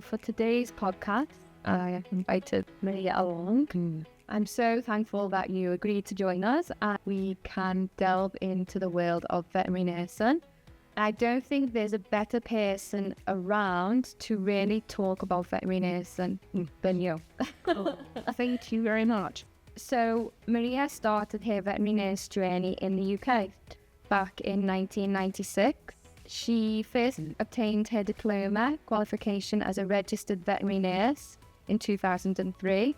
for today's podcast, I invited Maria along. I'm so thankful that you agreed to join us and we can delve into the world of veterinary nursing. I don't think there's a better person around to really talk about veterinary nursing than you. Thank you very much. So Maria started her veterinary nurse journey in the UK back in 1996. She first obtained her diploma qualification as a registered veterinary nurse in 2003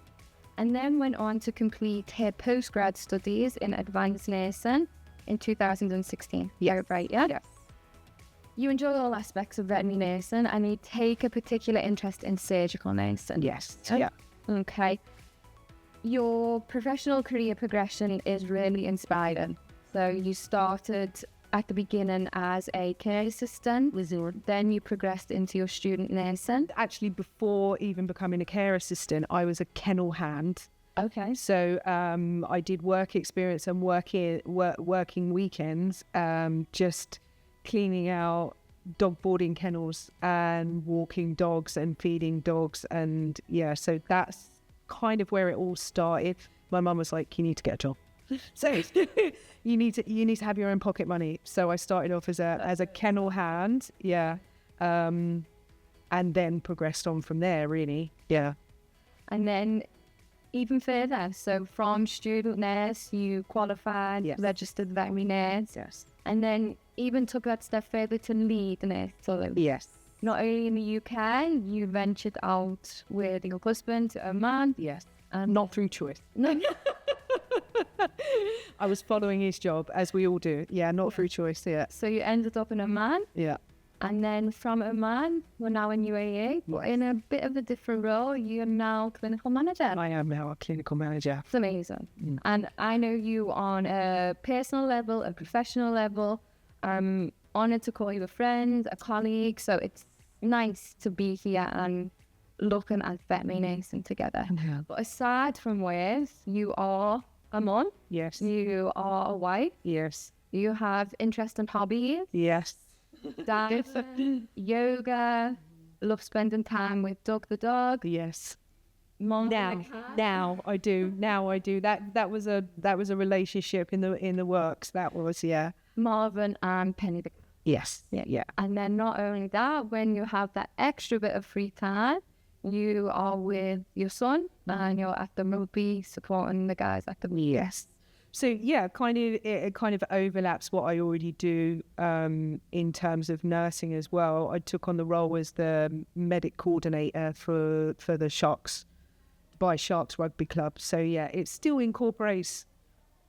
and then went on to complete her postgrad studies in advanced nursing in 2016. Yes. Right, yeah? Yes. You enjoy all aspects of veterinary nursing and you take a particular interest in surgical nursing. Yes. Yeah. Okay. Your professional career progression is really inspiring. So you started at the beginning as a care assistant, then you progressed into your student nursing. Actually, before even becoming a care assistant, I was a kennel hand. Okay. So I did work experience and working weekends, just cleaning out dog boarding kennels and walking dogs and feeding dogs. And yeah, so that's kind of where it all started. My mum was like, you need to get a job. So you need to have your own pocket money. So I started off as a kennel hand, and then progressed on from there, really. Yeah. And then even further, so from student nurse, you qualified, Yes. registered veterinary nurse, Yes. and then even took that step further to lead nurse. So Yes. not only in the UK, you ventured out with your husband to Oman. Yes. And Not through choice. no, I was following his job, as we all do. Yeah, not through choice. Yeah. so you ended up in Oman. Yeah. And then from Oman, we're now in UAE, but in a bit of a different role. You're now clinical manager. I am now a clinical manager. It's amazing. And I know you on a personal level, a professional level. I'm honoured to call you a friend, a colleague. So it's nice to be here and looking at veterinary nursing together. Yeah. But aside from work, you are a mum, Yes. you are a wife, Yes. you have interesting hobbies. Yes. Dance, yoga, love spending time with Doug the dog. Yes. Mom, Now I do. That was a relationship in the works. That was, yeah. Marvin and Penny the cat. Yes. Yeah. And then not only that, when you have that extra bit of free time, you are with your son and you're at the rugby supporting the guys at the Yes. So yeah, it kind of overlaps what I already do in terms of nursing as well. I took on the role as the medic coordinator for the Dubai Sharks Rugby Club. So yeah, it still incorporates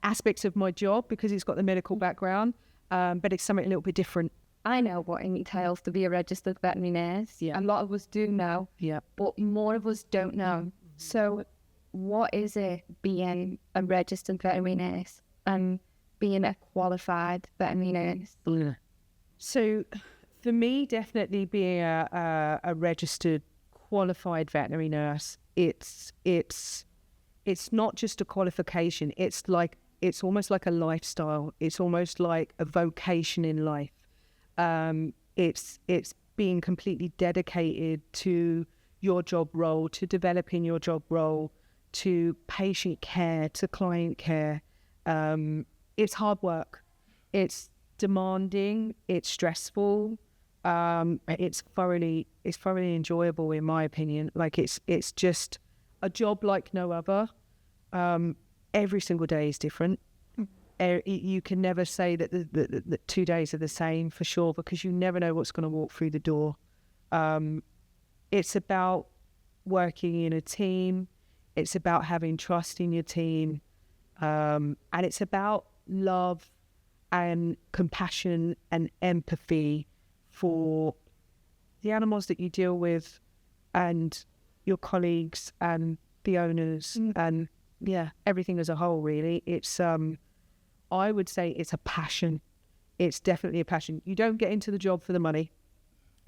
aspects of my job because it's got the medical background, but it's something a little bit different. I know what it entails to be a registered veterinary nurse. Yeah. A lot of us do know, Yeah. but more of us don't know. So what is it being a registered veterinary nurse and being a qualified veterinary nurse? So for me, definitely being a registered qualified veterinary nurse, it's not just a qualification. It's almost like a lifestyle. It's almost like a vocation in life. It's being completely dedicated to your job role, to developing your job role, to patient care, to client care. It's hard work. It's demanding. It's stressful. It's thoroughly enjoyable in my opinion. Like it's just a job like no other. Every single day is different. You can never say that the 2 days are the same for sure because you never know what's going to walk through the door. It's about working in a team. It's about having trust in your team. And it's about love and compassion and empathy for the animals that you deal with and your colleagues and the owners and everything as a whole really. It's I would say it's a passion. It's definitely a passion. You don't get into the job for the money.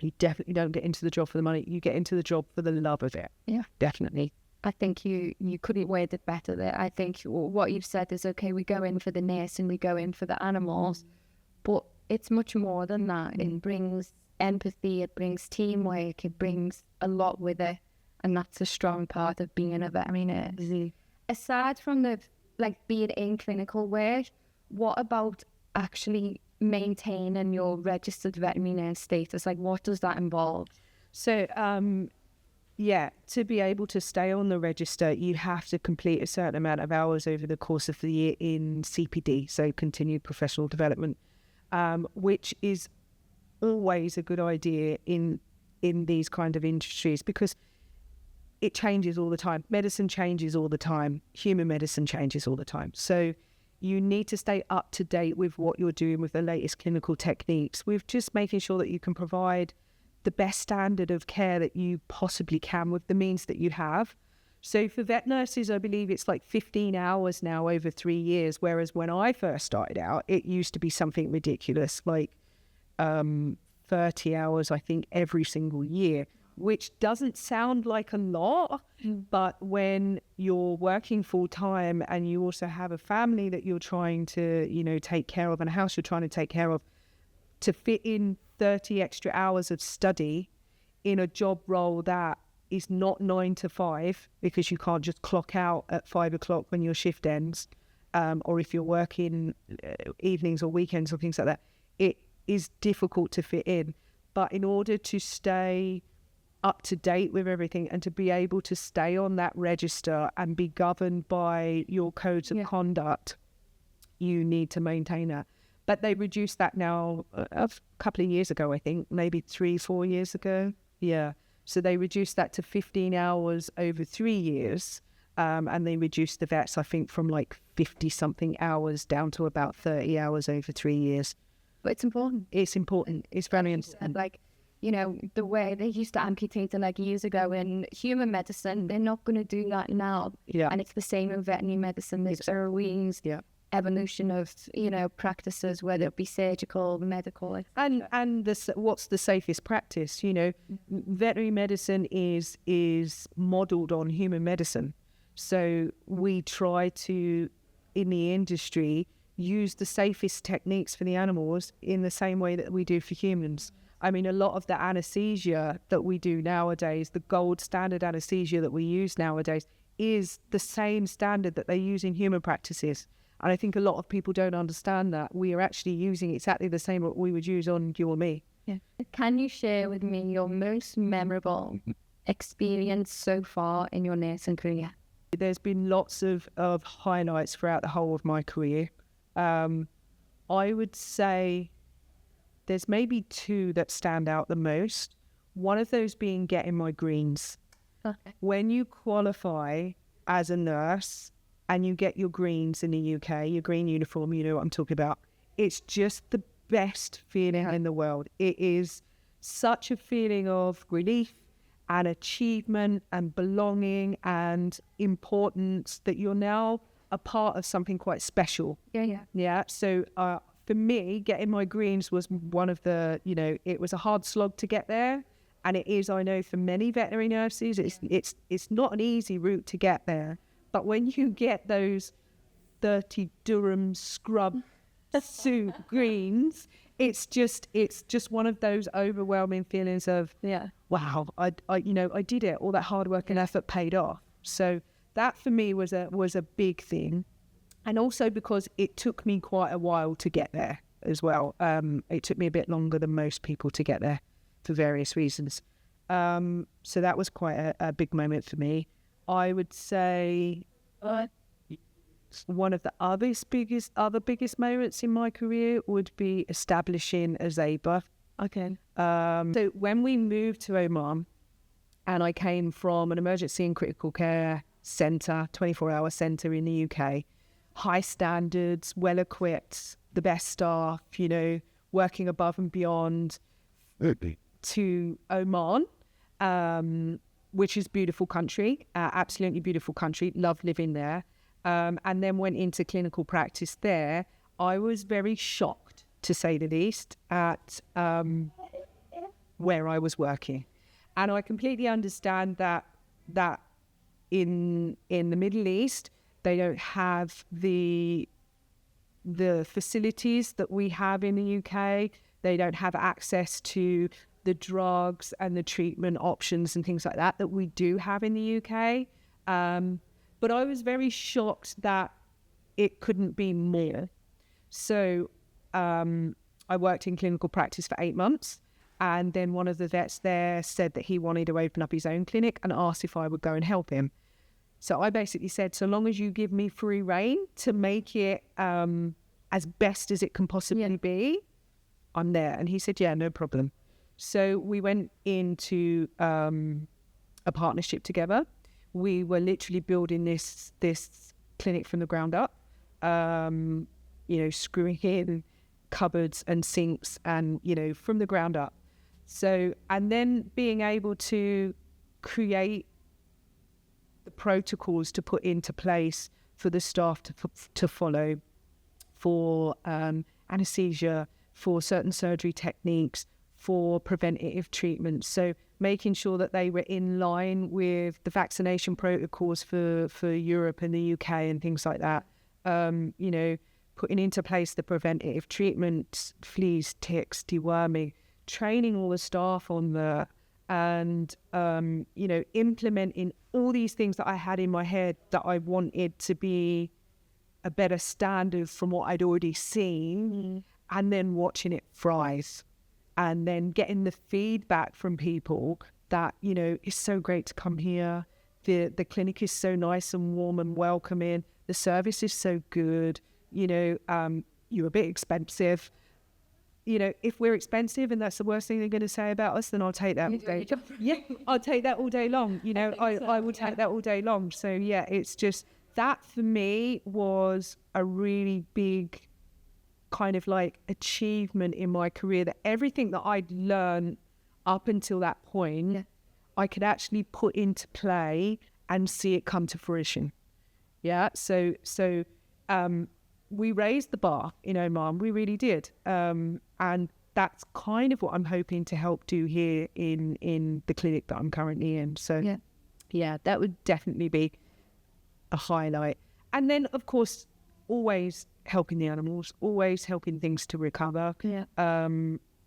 You definitely don't get into the job for the money. You get into the job for the love of it. Yeah. Definitely. I think you couldn't word it better there. I think what you've said is, okay, we go in for the nurse and we go in for the animals, but it's much more than that. It brings empathy, it brings teamwork, it brings a lot with it. And that's a strong part of being a veterinary nurse. Mm-hmm. Aside from the, like, being in clinical work, what about actually maintaining your registered veterinary nurse status? Like, what does that involve? So, yeah, to be able to stay on the register, you have to complete a certain amount of hours over the course of the year in CPD, so continued professional development, which is always a good idea in these kind of industries, because it changes all the time. Medicine changes all the time. Human medicine changes all the time. So you need to stay up to date with what you're doing with the latest clinical techniques, with just making sure that you can provide the best standard of care that you possibly can with the means that you have. So for vet nurses, I believe it's like 15 hours now over 3 years, whereas when I first started out, it used to be something ridiculous, like 30 hours, I think, every single year, which doesn't sound like a lot, but when you're working full time and you also have a family that you're trying to, take care of, and a house you're trying to take care of, to fit in 30 extra hours of study in a job role that is not 9 to 5, because you can't just clock out at 5 o'clock when your shift ends, or if you're working evenings or weekends or things like that, it is difficult to fit in. But in order to stay up to date with everything and to be able to stay on that register and be governed by your codes of conduct, you need to maintain that. But they reduced that now a couple of years ago, I think, maybe 3-4 years ago. Yeah. So they reduced that to 15 hours over 3 years. And they reduced the vets, I think, from like 50 something hours down to about 30 hours over 3 years. But it's important. It's important. It's very important. Like, the way they used to amputate a leg years ago in human medicine, they're not going to do that now. Yeah. And it's the same in veterinary medicine. There's always evolution of, practices, whether it be surgical, medical. And what's the safest practice? Veterinary medicine is modelled on human medicine. So we try to, in the industry, use the safest techniques for the animals in the same way that we do for humans. I mean, a lot of the anesthesia that we do nowadays, the gold standard anesthesia that we use nowadays, is the same standard that they use in human practices. And I think a lot of people don't understand that. We are actually using exactly the same what we would use on you or me. Yeah. Can you share with me your most memorable experience so far in your nursing career? There's been lots of highlights throughout the whole of my career. I would say there's maybe 2 that stand out the most. One of those being getting my greens. Okay. When you qualify as a nurse and you get your greens in the UK, your green uniform, you know what I'm talking about, it's just the best feeling in the world. It is such a feeling of relief and achievement and belonging and importance that you're now a part of something quite special. Yeah. So for me, getting my greens was one of the, it was a hard slog to get there. And it is, I know, for many veterinary nurses, it's not an easy route to get there. But when you get those 30 Durham scrub suit greens, it's just one of those overwhelming feelings of, wow, I did it. All that hard work and effort paid off. So that for me was a big thing. And also because it took me quite a while to get there as well. It took me a bit longer than most people to get there for various reasons. So that was quite a big moment for me. I would say one of the other biggest moments in my career would be establishing a Zebra. Okay. So when we moved to Oman, and I came from an emergency and critical care centre, 24-hour centre in the UK, high standards, well equipped, the best staff, working above and beyond, to Oman, which is beautiful country, absolutely beautiful country, loved living there, and then went into clinical practice there. I was very shocked, to say the least, at where I was working. And I completely understand that in the Middle East, they don't have the the facilities that we have in the UK. They don't have access to the drugs and the treatment options and things like that we do have in the UK. But I was very shocked that it couldn't be more. So I worked in clinical practice for 8 months, and then one of the vets there said that he wanted to open up his own clinic and asked if I would go and help him. So I basically said, so long as you give me free rein to make it as best as it can possibly be, I'm there. And he said, yeah, no problem. So we went into a partnership together. We were literally building this clinic from the ground up, screwing in cupboards and sinks and, from the ground up. So, and then being able to create the protocols to put into place for the staff to follow, for anesthesia, for certain surgery techniques, for preventative treatment. So making sure that they were in line with the vaccination protocols for Europe and the UK and things like that. Putting into place the preventative treatment, fleas, ticks, deworming, training all the staff on that, and, implementing all these things that I had in my head that I wanted to be a better standard from what I'd already seen, and then watching it thrive, and then getting the feedback from people that, it's so great to come here. The clinic is so nice and warm and welcoming. The service is so good. You're a bit expensive. If we're expensive and that's the worst thing they're going to say about us, then I'll take that all day. Yeah, I'll take that all day long. I will take that all day long. So yeah, it's just that for me was a really big kind of like achievement in my career, that everything that I'd learned up until that point, I could actually put into play and see it come to fruition. Yeah. So we raised the bar in Oman, we really did. And that's kind of what I'm hoping to help do here in the clinic that I'm currently in. So yeah, that would definitely be a highlight. And then, of course, always helping the animals, always helping things to recover,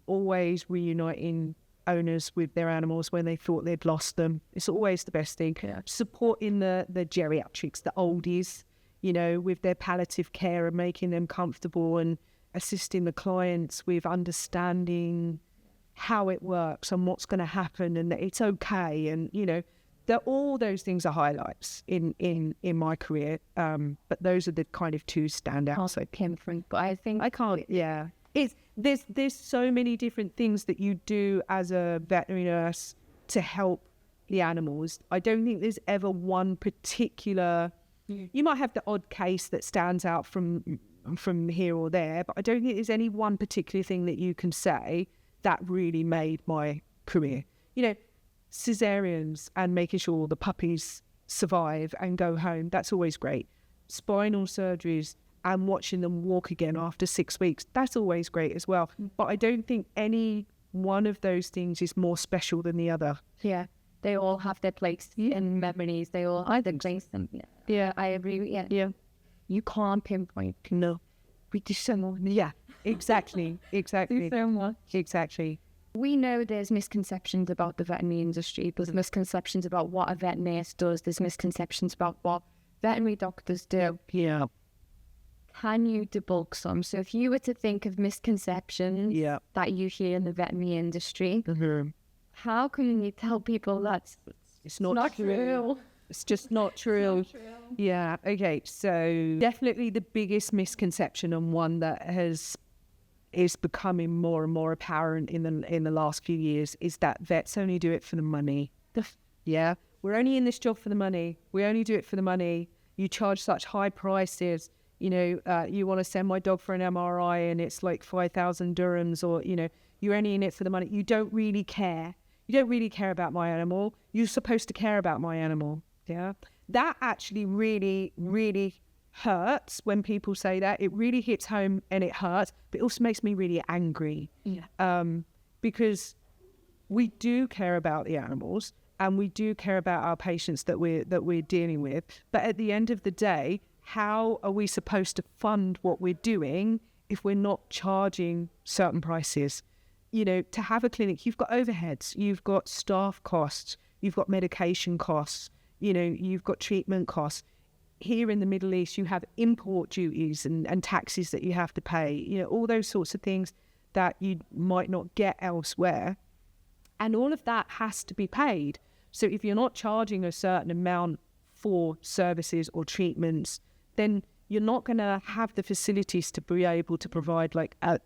always reuniting owners with their animals when they thought they'd lost them. It's always the best thing. Supporting the geriatrics, the oldies, with their palliative care and making them comfortable, and assisting the clients with understanding how it works and what's going to happen and that it's okay. And, that all those things are highlights in my career. But those are the kind of two standouts. But I think I can't, there's so many different things that you do as a veterinary nurse to help the animals. I don't think there's ever one particular. You might have the odd case that stands out from here or there, but I don't think there's any one particular thing that you can say that really made my career. Cesareans and making sure the puppies survive and go home, that's always great. Spinal surgeries and watching them walk again after 6 weeks, that's always great as well. But I don't think any one of those things is more special than the other. Yeah, they all have their place in memories. They all either place them. Yeah, I agree with you. Yeah. You can't pinpoint. No. We do so much. Yeah, exactly. Do so much. Exactly. We know there's misconceptions about the veterinary industry. There's misconceptions about what a vet nurse does. There's misconceptions about what veterinary doctors do. Yeah. Can you debunk some? So if you were to think of misconceptions that you hear in the veterinary industry, how can you tell people that it's not true? It's just not true. Yeah. Okay. So definitely the biggest misconception, and one that is becoming more and more apparent in the last few years, is that vets only do it for the money. Yeah. We're only in this job for the money. We only do it for the money. You charge such high prices. You want to send my dog for an MRI and it's like 5,000 dirhams, or, you're only in it for the money. You don't really care. You don't really care about my animal. You're supposed to care about my animal. Yeah. That actually really, really hurts when people say that. It really hits home and it hurts, but it also makes me really angry. Because we do care about the animals and we do care about our patients that we're dealing with. But at the end of the day, how are we supposed to fund what we're doing if we're not charging certain prices? You know, to have a clinic, you've got overheads, you've got staff costs, you've got medication costs, you know, you've got treatment costs. Here in the Middle East, you have import duties and taxes that you have to pay, you know, all those sorts of things that you might not get elsewhere. And all of that has to be paid. So if you're not charging a certain amount for services or treatments, then you're not going to have the facilities to be able to provide like a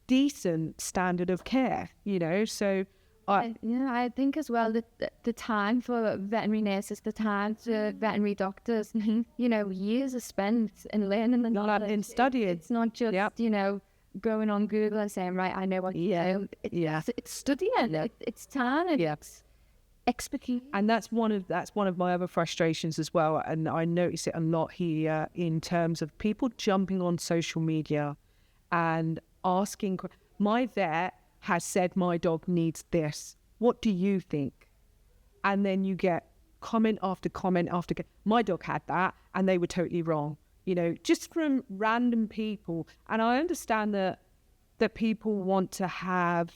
decent standard of care, you know. So I think as well that the time for veterinary nurses, the time for veterinary doctors, you know, years are spent in learning the knowledge, in studying. It's not just, you know, going on Google and saying, right, I know what you do. It's studying. It's time and it's expertise. And that's one of my other frustrations as well. And I notice it a lot here in terms of people jumping on social media and asking, my vet has said my dog needs this. What do you think? And then you get comment after comment after, my dog had that and they were totally wrong. You know, just from random people. And I understand that people want to have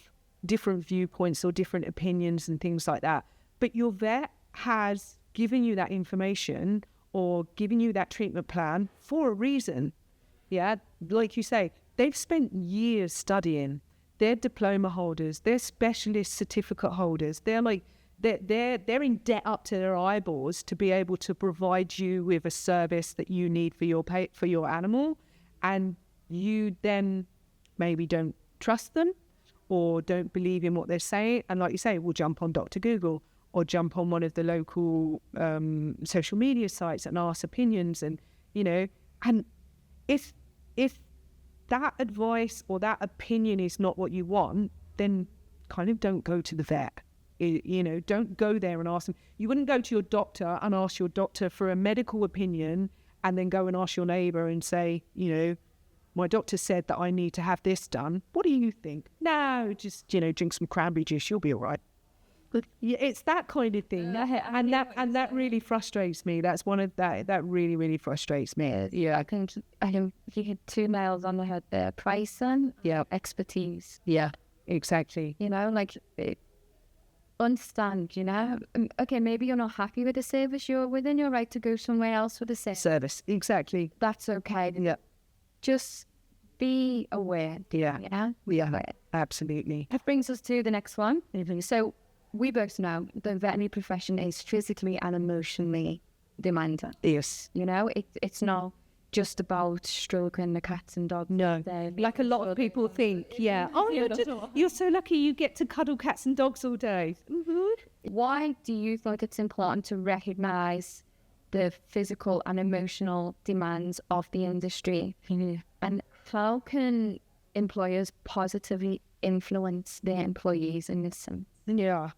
different viewpoints or different opinions and things like that. But your vet has given you that information or given you that treatment plan for a reason. Yeah, like you say, they've spent years studying. They're diploma holders. They're specialist certificate holders. They're in debt up to their eyeballs to be able to provide you with a service that you need for your animal, and you then maybe don't trust them or don't believe in what they're saying. And like you say, we'll jump on Dr. Google or jump on one of the local social media sites and ask opinions, and you know, and if that advice or that opinion is not what you want, then kind of don't go to the vet. You know, don't go there and ask them. You wouldn't go to your doctor and ask your doctor for a medical opinion and then go and ask your neighbour and say, you know, my doctor said that I need to have this done. What do you think? No, just, you know, drink some cranberry juice, you'll be all right. Yeah, it's that kind of thing, and that really frustrates me. That's one of that really, really frustrates me. Yeah, I think you hit two nails on the head there: pricing, expertise. Yeah, exactly. You know, like understand. You know, okay, maybe you're not happy with the service. You're within your right to go somewhere else with the service. Exactly. That's okay. Yeah, just be aware. Yeah, you know? Yeah, absolutely. That brings us to the next one. So we both know the veterinary profession is physically and emotionally demanding. Yes. You know, it's not just about stroking the cats and dogs. No. Like a lot of people think, yeah. Oh, you're so lucky you get to cuddle cats and dogs all day. Mm-hmm. Why do you think it's important to recognise the physical and emotional demands of the industry? Mm-hmm. And how can employers positively influence their employees in this sense? Yeah.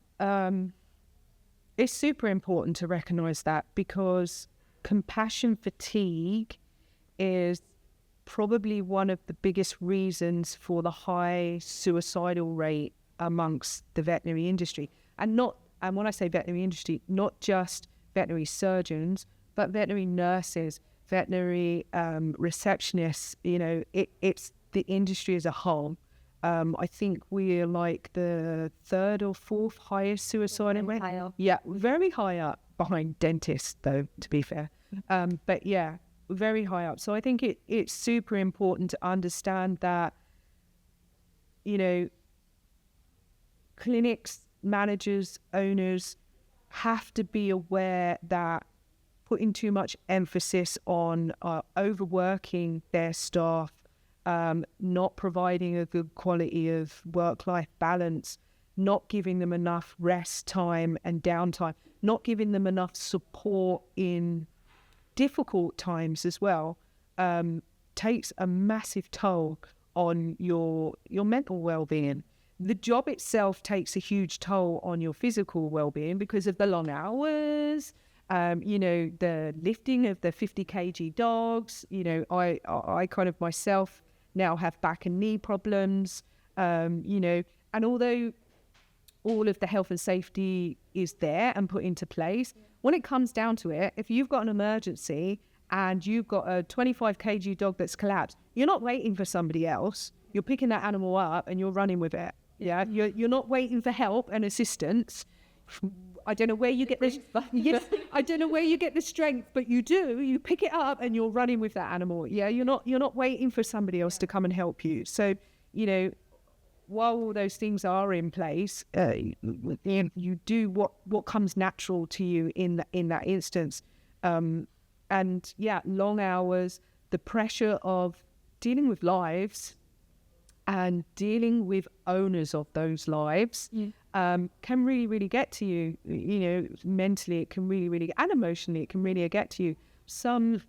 It's super important to recognise that, because compassion fatigue is probably one of the biggest reasons for the high suicidal rate amongst the veterinary industry. And when I say veterinary industry, not just veterinary surgeons, but veterinary nurses, veterinary receptionists, you know, it's the industry as a whole. I think we're like the third or fourth highest suicide rate. Yeah, very high up, behind dentists though, to be fair. But yeah, very high up. So I think it's super important to understand that, you know, clinics, managers, owners have to be aware that putting too much emphasis on overworking their staff, not providing a good quality of work-life balance, not giving them enough rest time and downtime, not giving them enough support in difficult times as well, takes a massive toll on your mental well-being. The job itself takes a huge toll on your physical well-being because of the long hours, you know, the lifting of the 50 kg dogs. You know, I kind of myself now have back and knee problems, you know, and although all of the health and safety is there and put into place, when it comes down to it, if you've got an emergency and you've got a 25 kg dog that's collapsed, you're not waiting for somebody else. You're picking that animal up and you're running with it. Yeah, you're not waiting for help and assistance. I don't know where you get this. Yes, I don't know where you get the strength, but you do. You pick it up and you're running with that animal. Yeah, you're not waiting for somebody else to come and help you. So, while all those things are in place, you do what comes natural to you in that instance. And yeah, long hours, the pressure of dealing with lives and dealing with owners of those lives can really, really get to you. Mentally, it can really, really, and emotionally, it can really get to you. Some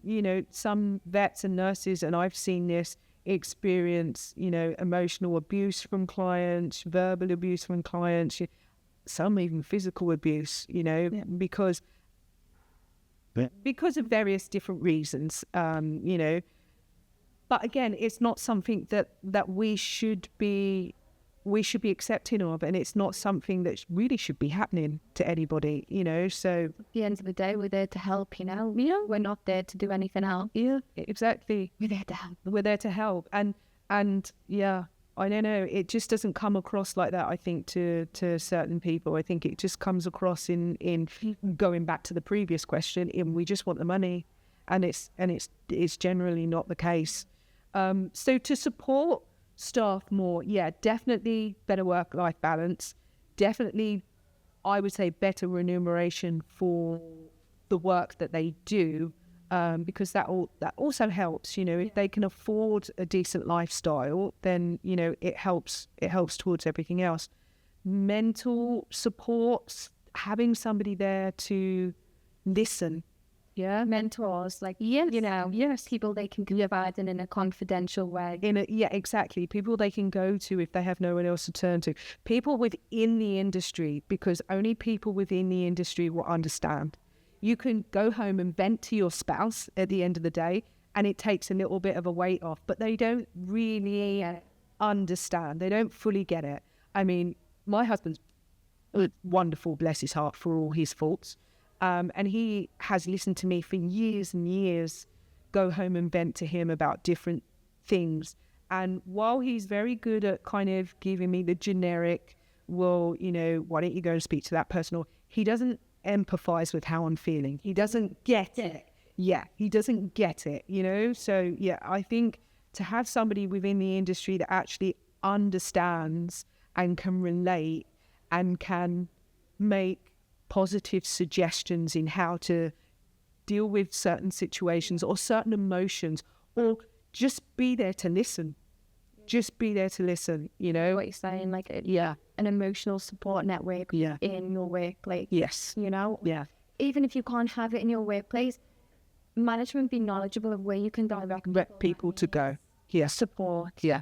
vets and nurses, and I've seen this, experience, emotional abuse from clients, verbal abuse from clients, some even physical abuse, because of various different reasons, But again, it's not something that we should be accepting of, and it's not something that really should be happening to anybody, So at the end of the day, we're there to help, we're not there to do anything else. Yeah, exactly. We're there to help. We're there to help, and yeah, I don't know. It just doesn't come across like that, I think, to certain people. I think it just comes across in going back to the previous question, in we just want the money, and it's generally not the case. So to support staff more, yeah, definitely better work-life balance. Definitely, I would say better remuneration for the work that they do, because that also helps. If they can afford a decent lifestyle, then it helps towards everything else. Mental support, having somebody there to listen. Yeah, mentors, yes, people they can provide in a confidential way. Exactly. People they can go to if they have no one else to turn to. People within the industry, because only people within the industry will understand. You can go home and vent to your spouse at the end of the day, and it takes a little bit of a weight off, but they don't really understand. They don't fully get it. I mean, my husband's wonderful, bless his heart, for all his faults. And he has listened to me for years and years, go home and vent to him about different things. And while he's very good at kind of giving me the generic, well, why don't you go and speak to that person? Or he doesn't empathize with how I'm feeling. He doesn't get it. Yeah, he doesn't get it, So, yeah, I think to have somebody within the industry that actually understands and can relate and can make positive suggestions in how to deal with certain situations or certain emotions, or just be there to listen. Just be there to listen, What you're saying, an emotional support network in your workplace. Yes. Yeah. Even if you can't have it in your workplace, management be knowledgeable of where you can direct people to go. Yes. Support. Yeah.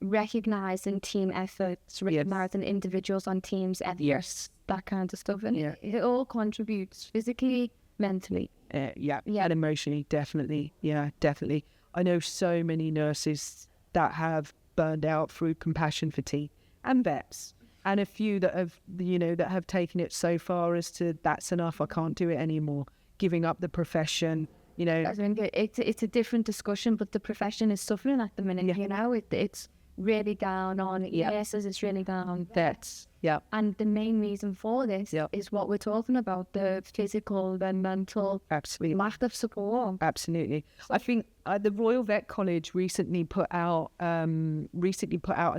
Recognizing team efforts, recognizing individuals on teams' efforts. Yes. That kind of stuff. And it all contributes physically, mentally. Yeah, and emotionally, definitely. Yeah, definitely. I know so many nurses that have burned out through compassion fatigue, and vets, and a few that have taken it so far as to, that's enough, I can't do it anymore, giving up the profession. It's a different discussion, but the profession is suffering at the minute. It's really down on nurses, it's really down on vets. Yeah. And the main reason for this is what we're talking about, the physical and mental lack of support. Absolutely. I think the Royal Vet College recently put out a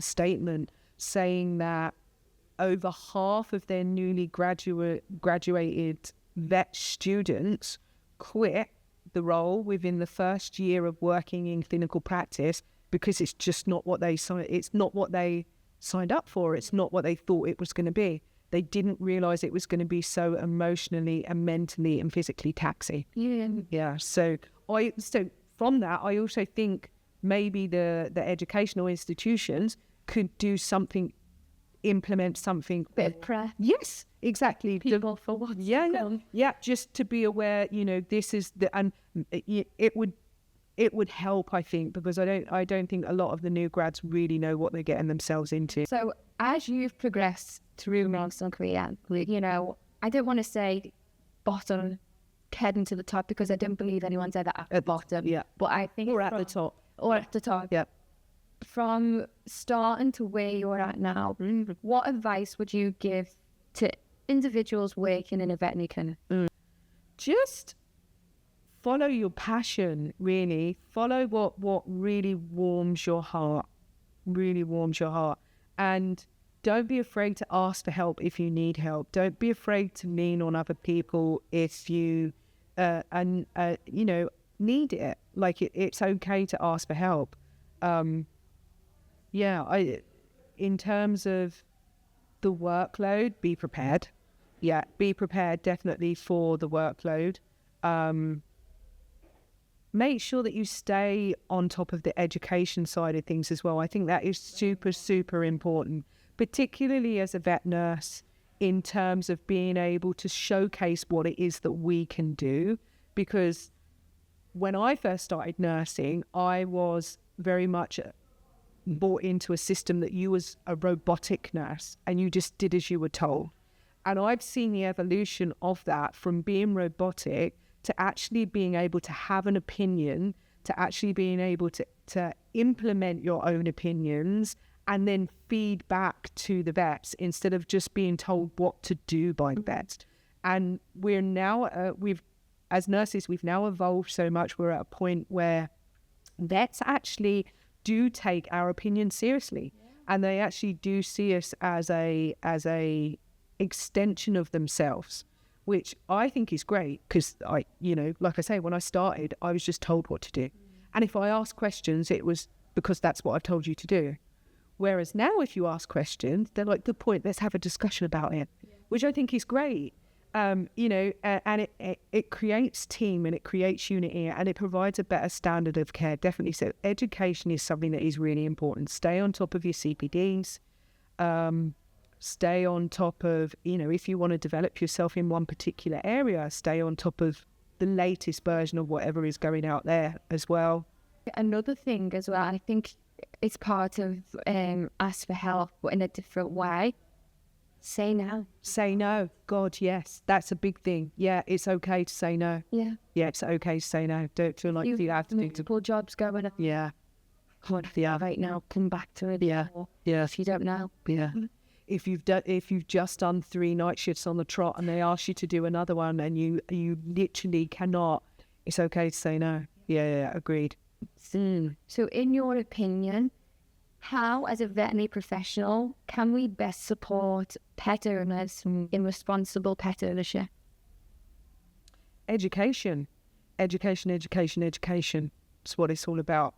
statement saying that over half of their newly graduated vet students quit the role within the first year of working in clinical practice, because it's just not what they signed up for. It's not what they thought it was going to be. They didn't realize it was going to be so emotionally and mentally and physically taxing. Yeah. So from that, I also think maybe the educational institutions could do something, implement something. Bit of prep. Yes, exactly. People for what? Yeah. Just to be aware, this is and it would help, I think, because I don't think a lot of the new grads really know what they're getting themselves into. So as you've progressed through medicine career, I don't want to say bottom heading to the top, because I don't believe anyone's ever at the bottom. Yeah. But I think Or at the top. Or at the top. Yeah. From starting to where you're at now, what advice would you give to individuals working in a veterinary clinic? Just follow your passion, really. Follow what really warms your heart. Really warms your heart. And don't be afraid to ask for help if you need help. Don't be afraid to lean on other people if you, need it. Like, it's okay to ask for help. In terms of the workload, be prepared. Yeah, be prepared definitely for the workload. Make sure that you stay on top of the education side of things as well. I think that is super, super important, particularly as a vet nurse, in terms of being able to showcase what it is that we can do. Because when I first started nursing, I was very much bought into a system that you was a robotic nurse and you just did as you were told. And I've seen the evolution of that from being robotic to actually being able to have an opinion, to actually being able to implement your own opinions and then feed back to the vets instead of just being told what to do by the vets. And we're now, as nurses, we've now evolved so much. We're at a point where vets actually do take our opinion seriously, and they actually do see us as a extension of themselves, which I think is great, because like I say, when I started, I was just told what to do. And if I asked questions, it was because that's what I've told you to do. Whereas now, if you ask questions, they're like, good point, let's have a discussion about it, which I think is great. And it creates team and it creates unity and it provides a better standard of care, definitely. So education is something that is really important. Stay on top of your CPDs. Stay on top of, if you want to develop yourself in one particular area, stay on top of the latest version of whatever is going out there as well. Another thing as well, I think it's part of ask for help, but in a different way. Say no. Say no. God, yes. That's a big thing. Yeah, it's okay to say no. Yeah. Yeah, it's okay to say no. Don't feel like you have to do multiple jobs going on. Yeah. Right now, come back to it. Yeah. Yeah. If you don't know. Yeah. If you've just done 3 night shifts on the trot and they ask you to do another one and you literally cannot, it's okay to say no. Yeah, agreed. So in your opinion, how, as a veterinary professional, can we best support pet owners in responsible pet ownership? Education. Education. It's what it's all about.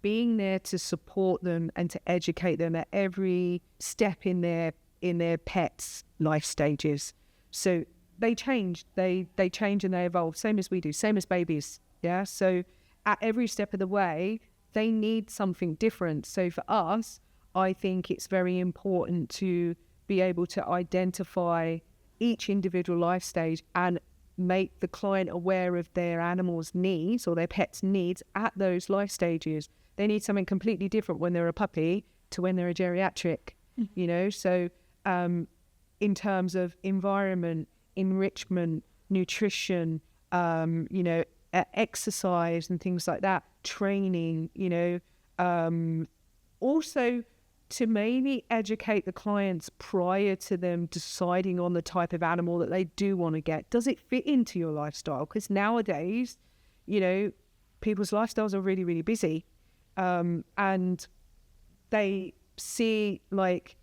Being there to support them and to educate them at every step in their pets' life stages. So they change. They change and they evolve, same as we do, same as babies. Yeah. So at every step of the way, they need something different. So for us, I think it's very important to be able to identify each individual life stage and make the client aware of their animal's needs or their pet's needs at those life stages. They need something completely different when they're a puppy to when they're a geriatric, So in terms of environment, enrichment, nutrition, exercise and things like that, training, also to maybe educate the clients prior to them deciding on the type of animal that they do want to get. Does it fit into your lifestyle? Because nowadays, people's lifestyles are really, really busy, and they see like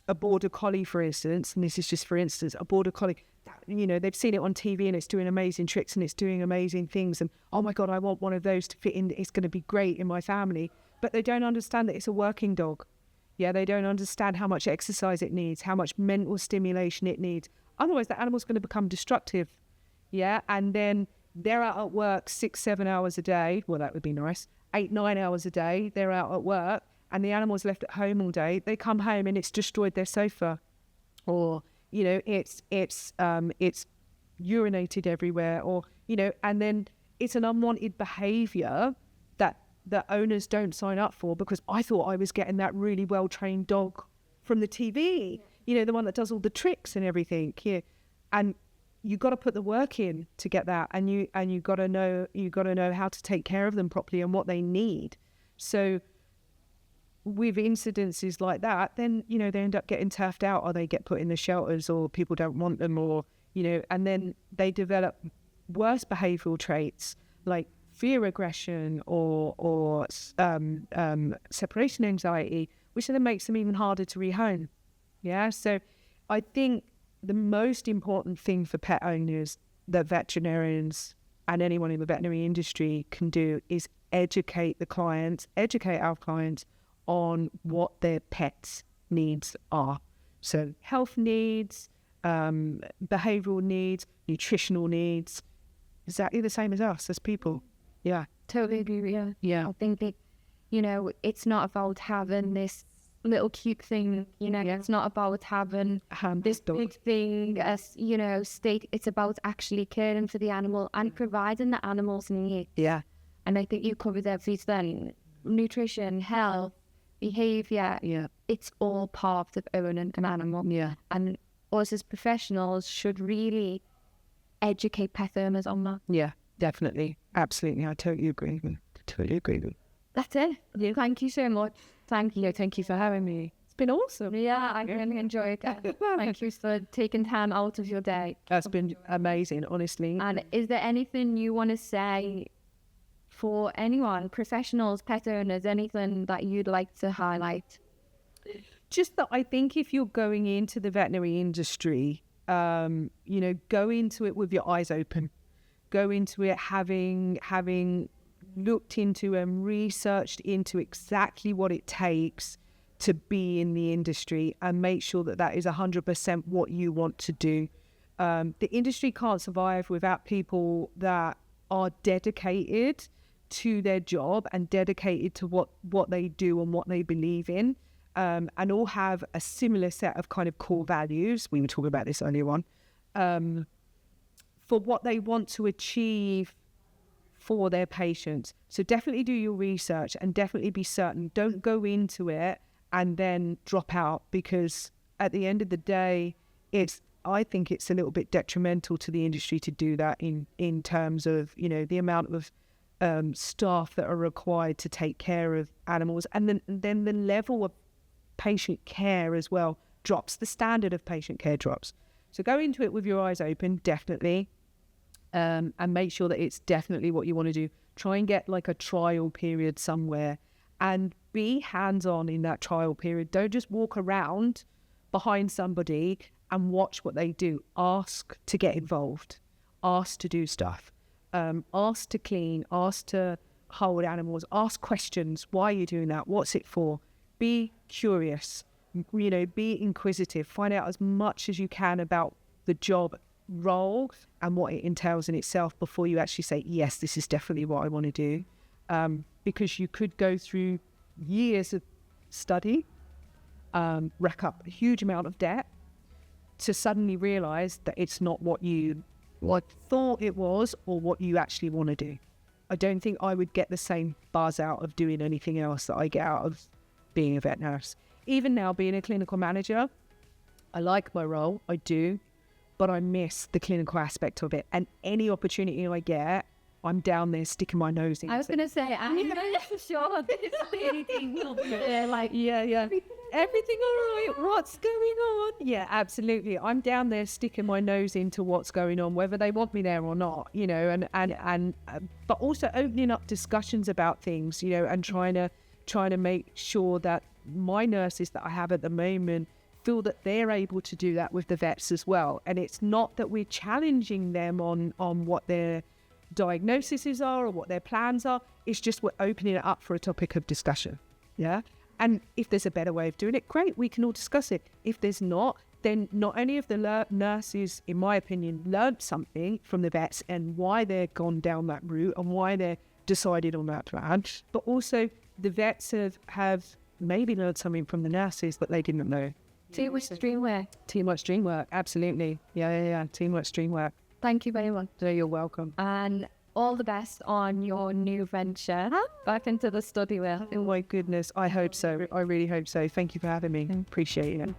a border collie, for instance, and this is just for instance, a border collie, they've seen it on TV and it's doing amazing tricks and it's doing amazing things, and oh my God, I want one of those to fit in, it's going to be great in my family. But they don't understand that it's a working dog. Yeah, they don't understand how much exercise it needs, how much mental stimulation it needs. Otherwise, the animal's going to become destructive. Yeah, and then they're out at work 6-7 hours a day. Well, that would be nice. 8-9 hours a day, they're out at work, and the animal's left at home all day. They come home and it's destroyed their sofa, or it's urinated everywhere, or and then it's an unwanted behaviour that owners don't sign up for, because I thought I was getting that really well trained dog from the TV, the one that does all the tricks and everything. Yeah, and you got to put the work in to get that, and you got to know how to take care of them properly and what they need. So with incidences like that, then they end up getting turfed out, or they get put in the shelters, or people don't want them, or and then they develop worse behavioural traits like fear aggression or separation anxiety, which then makes them even harder to rehome. Yeah, so I think the most important thing for pet owners that veterinarians and anyone in the veterinary industry can do is educate our clients on what their pets' needs are. So health needs, behavioural needs, nutritional needs, exactly the same as us as people. Yeah. Totally agree. Yeah. I think that, it's not about having this little cute thing, it's not about having this big thing as, state. It's about actually caring for the animal and providing the animal's needs. Yeah. And I think you covered everything: nutrition, health, behaviour. Yeah. It's all part of owning an animal. Yeah. And us as professionals should really educate pet owners on that. Yeah, definitely. Absolutely. I totally agree with you. That's it. Yeah. Thank you so much. Thank you for having me. It's been awesome. Yeah, I really enjoyed it. Thank you for taking time out of your day. That's been amazing, honestly. And is there anything you want to say for anyone, professionals, pet owners, anything that you'd like to highlight? Just that I think if you're going into the veterinary industry, go into it with your eyes open. Go into it having looked into and researched into exactly what it takes to be in the industry, and make sure that is 100% what you want to do. The industry can't survive without people that are dedicated to their job and dedicated to what they do and what they believe in, and all have a similar set of kind of core values. We were talking about this earlier on, for what they want to achieve for their patients. So definitely do your research and definitely be certain. Don't go into it and then drop out, because at the end of the day, I think it's a little bit detrimental to the industry to do that in terms of, the amount of staff that are required to take care of animals, and then the level of patient care as well drops. The standard of patient care drops. So go into it with your eyes open, definitely, and make sure that it's definitely what you want to do. Try and get like a trial period somewhere and be hands-on in that trial period. Don't just walk around behind somebody and watch what they do. Ask to get involved. Ask to do stuff. Ask to clean. Ask to hold animals. Ask questions. Why are you doing that? What's it for? Be curious. Be inquisitive. Find out as much as you can about the job role and what it entails in itself before you actually say, yes, this is definitely what I want to do. Because you could go through years of study, rack up a huge amount of debt, to suddenly realise that it's not what you thought it was or what you actually want to do. I don't think I would get the same buzz out of doing anything else that I get out of being a vet nurse. Even now, being a clinical manager, I like my role, I do, but I miss the clinical aspect of it. And any opportunity I get, I'm down there sticking my nose in. I was going to say, I'm sure this lady will be there like, yeah. Everything all right? What's going on? Yeah, absolutely. I'm down there sticking my nose into what's going on, whether they want me there or not, and but also opening up discussions about things, and trying to make sure that my nurses that I have at the moment feel that they're able to do that with the vets as well. And it's not that we're challenging them on what their diagnoses are or what their plans are. It's just we're opening it up for a topic of discussion. Yeah. And if there's a better way of doing it, great, we can all discuss it. If there's not, then not only have the nurses, in my opinion, learned something from the vets and why they're gone down that route and why they're decided on that plan, but also the vets have maybe learned something from the nurses that they didn't know. Teamwork, dreamwork. Teamwork, dreamwork, absolutely. Yeah. Teamwork, dreamwork. Thank you very much. So you're welcome. And all the best on your new venture back into the study world. Oh my goodness, I hope so. I really hope so. Thank you for having me. Appreciate it.